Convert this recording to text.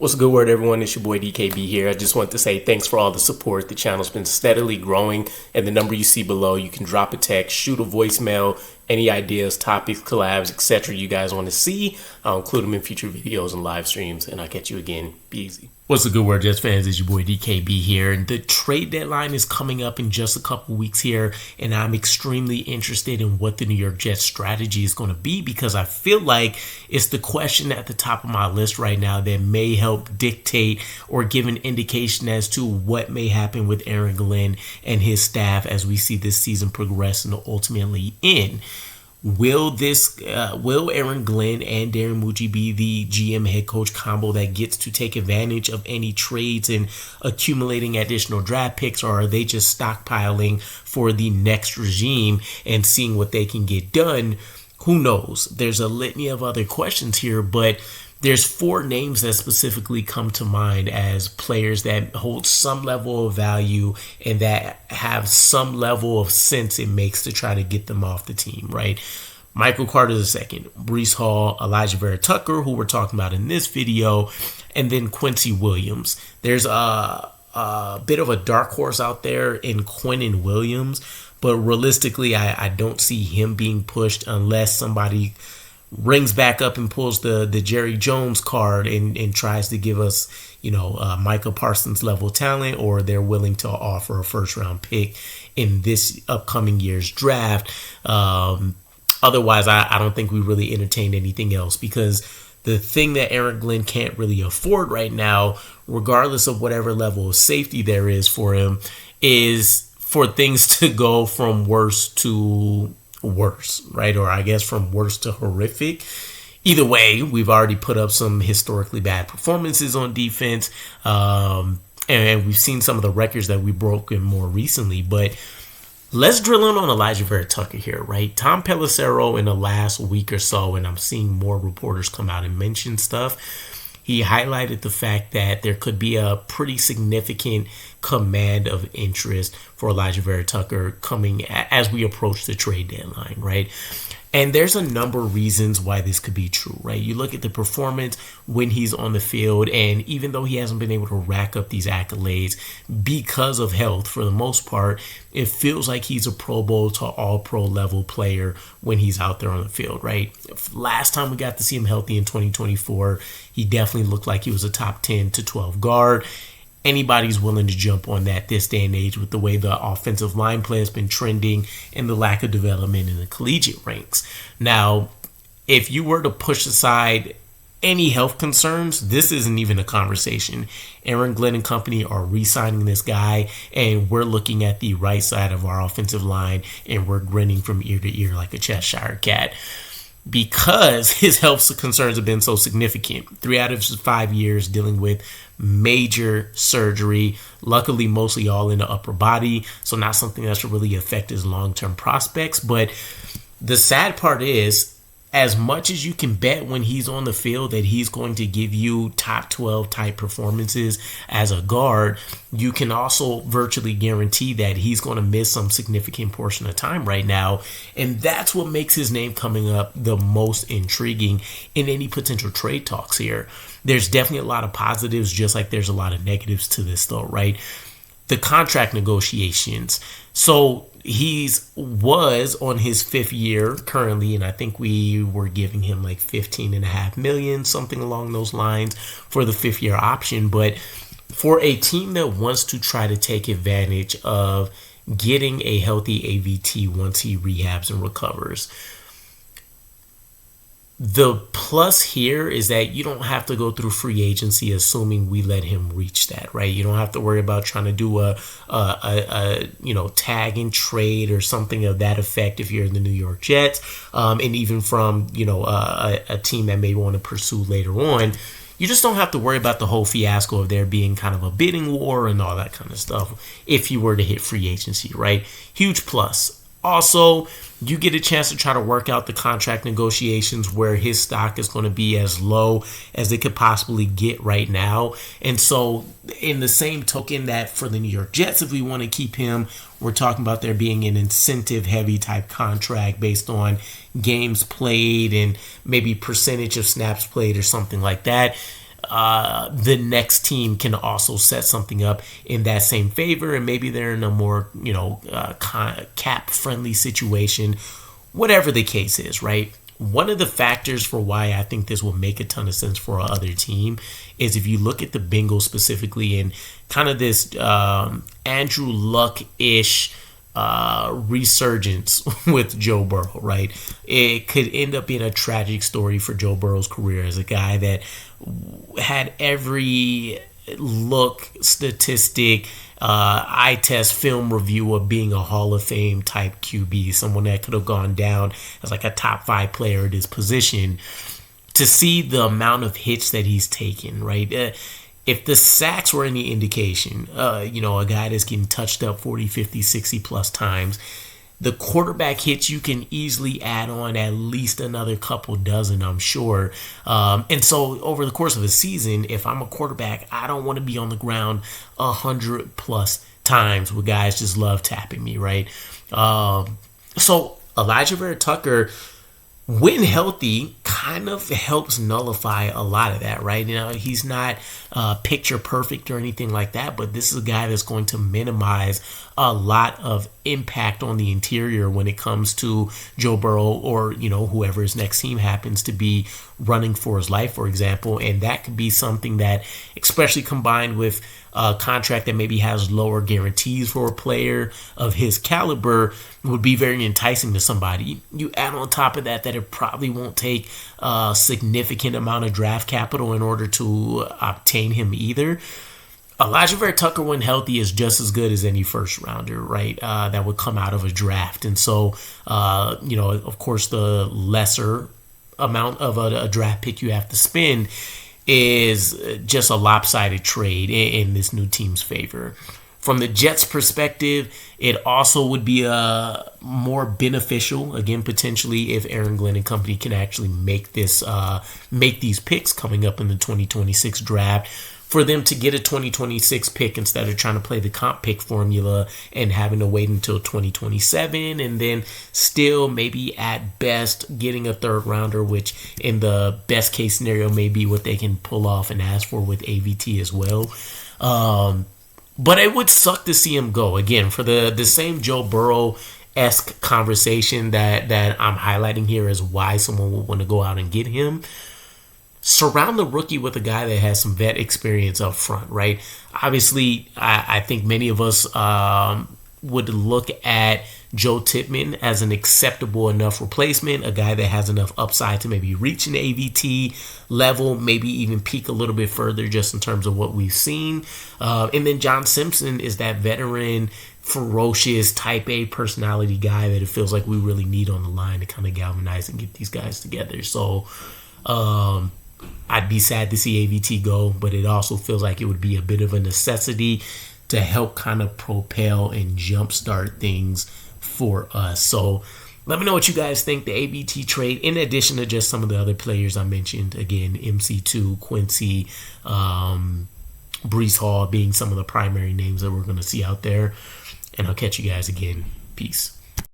What's a good word, everyone? It's your boy DKB here. I just want to say thanks for all the support. The channel's been steadily growing, and the number you see below, you can drop a text, shoot a voicemail, any ideas, topics, collabs, etc. you guys want to see. I'll include them in future videos and live streams, and I'll catch you again. Be easy. What's a good word, Jets fans? It's your boy DKB here, and the trade deadline is coming up in just a couple weeks here, and I'm extremely interested in what the New York Jets strategy is going to be, because I feel like it's the question at the top of my list right now that may help dictate or give an indication as to what may happen with Aaron Glenn and his staff as we see this season progress and ultimately end. Will Aaron Glenn and Darren Mucci be the GM head coach combo that gets to take advantage of any trades and accumulating additional draft picks, or are they just stockpiling for the next regime and seeing what they can get done? Who knows? There's a litany of other questions here, but there's four names that specifically come to mind as players that hold some level of value and that have some level of sense it makes to try to get them off the team, right? Michael Carter II, Breece Hall, Alijah Vera-Tucker, who we're talking about in this video, and then Quincy Williams. There's a bit of a dark horse out there in Quinnen Williams, but realistically, I don't see him being pushed unless somebody rings back up and pulls the Jerry Jones card and tries to give us, Micah Parsons level talent, or they're willing to offer a first round pick in this upcoming year's draft. Otherwise, I don't think we really entertain anything else, because the thing that Aaron Glenn can't really afford right now, regardless of whatever level of safety there is for him, is for things to go from worse to worse, right? Or I guess from worse to horrific. Either way, we've already put up some historically bad performances on defense, and we've seen some of the records that we've broken more recently. But let's drill in on Alijah Vera-Tucker here, right? Tom Pelissero in the last week or so, and I'm seeing more reporters come out and mention stuff, he highlighted the fact that there could be a pretty significant command of interest for Alijah Vera-Tucker coming as we approach the trade deadline, right? And there's a number of reasons why this could be true, right? You look at the performance when he's on the field, and even though he hasn't been able to rack up these accolades because of health for the most part, it feels like he's a Pro Bowl to all-pro level player when he's out there on the field, right? Last time we got to see him healthy in 2024, he definitely looked like he was a top 10 to 12 guard. Anybody's willing to jump on that this day and age with the way the offensive line play has been trending and the lack of development in the collegiate ranks. Now, if you were to push aside any health concerns, this isn't even a conversation. Aaron Glenn and company are re-signing this guy, and we're looking at the right side of our offensive line, and we're grinning from ear to ear like a Cheshire cat, because his health concerns have been so significant. 3 out of 5 years dealing with major surgery, luckily mostly all in the upper body, so not something that should really affect his long-term prospects. But the sad part is, as much as you can bet when he's on the field that he's going to give you top 12 type performances as a guard, you can also virtually guarantee that he's going to miss some significant portion of time right now. And that's what makes his name coming up the most intriguing in any potential trade talks here. There's definitely a lot of positives, just like there's a lot of negatives to this though, right? The contract negotiations. So was on his 5th year currently, and I think we were giving him like $15.5 million, something along those lines, for the 5th year option. But for a team that wants to try to take advantage of getting a healthy AVT once he rehabs and recovers, the plus here is that you don't have to go through free agency assuming we let him reach that, right? You don't have to worry about trying to do a tag and trade or something of that effect if you're in the New York Jets, and even from a team that may want to pursue later on. You just don't have to worry about the whole fiasco of there being kind of a bidding war and all that kind of stuff if you were to hit free agency, right? Huge plus. Also, you get a chance to try to work out the contract negotiations where his stock is going to be as low as it could possibly get right now. And so in the same token that for the New York Jets, if we want to keep him, we're talking about there being an incentive heavy type contract based on games played and maybe percentage of snaps played or something like that. the next team can also set something up in that same favor, and maybe they're in a more, cap-friendly situation, whatever the case is, right? One of the factors for why I think this will make a ton of sense for our other team is if you look at the Bengals specifically and kind of this Andrew Luck-ish resurgence with Joe Burrow, right? It could end up being a tragic story for Joe Burrow's career as a guy that had every look, statistic, eye test, film review of being a Hall of Fame type QB, someone that could have gone down as like a top 5 player at his position. To see the amount of hits that he's taken, right? If the sacks were any indication, a guy that's getting touched up 40, 50, 60 plus times, the quarterback hits you can easily add on at least another couple dozen, I'm sure. And so over the course of a season, if I'm a quarterback, I don't want to be on the ground 100 plus times where guys just love tapping me, right? So Alijah Vera-Tucker, when healthy, kind of helps nullify a lot of that, right? He's not picture perfect or anything like that, but this is a guy that's going to minimize a lot of impact on the interior when it comes to Joe Burrow or, whoever his next team happens to be running for his life, for example. And that could be something that, especially combined with a contract that maybe has lower guarantees for a player of his caliber, would be very enticing to somebody. You add on top of that it probably won't take a significant amount of draft capital in order to obtain him either. Alijah Vera-Tucker, when healthy, is just as good as any first rounder, right? That would come out of a draft. And so, of course, the lesser amount of a draft pick you have to spend is just a lopsided trade in this new team's favor. From the Jets' perspective, it also would be more beneficial, again, potentially, if Aaron Glenn and company can actually make these picks coming up in the 2026 draft, for them to get a 2026 pick instead of trying to play the comp pick formula and having to wait until 2027 and then still maybe at best getting a third rounder, which in the best case scenario may be what they can pull off and ask for with AVT as well. But it would suck to see him go, again, for the same Joe Burrow-esque conversation that I'm highlighting here as why someone would want to go out and get him. Surround the rookie with a guy that has some vet experience up front, right? Obviously, I think many of us would look at Joe Tippmann as an acceptable enough replacement, a guy that has enough upside to maybe reach an AVT level, maybe even peak a little bit further just in terms of what we've seen. And then John Simpson is that veteran, ferocious, type A personality guy that it feels like we really need on the line to kind of galvanize and get these guys together. So, I'd be sad to see AVT go, but it also feels like it would be a bit of a necessity to help kind of propel and jumpstart things for us. So let me know what you guys think. The AVT trade, in addition to just some of the other players I mentioned, again, MC2, Quincy, Breece Hall being some of the primary names that we're going to see out there. And I'll catch you guys again. Peace.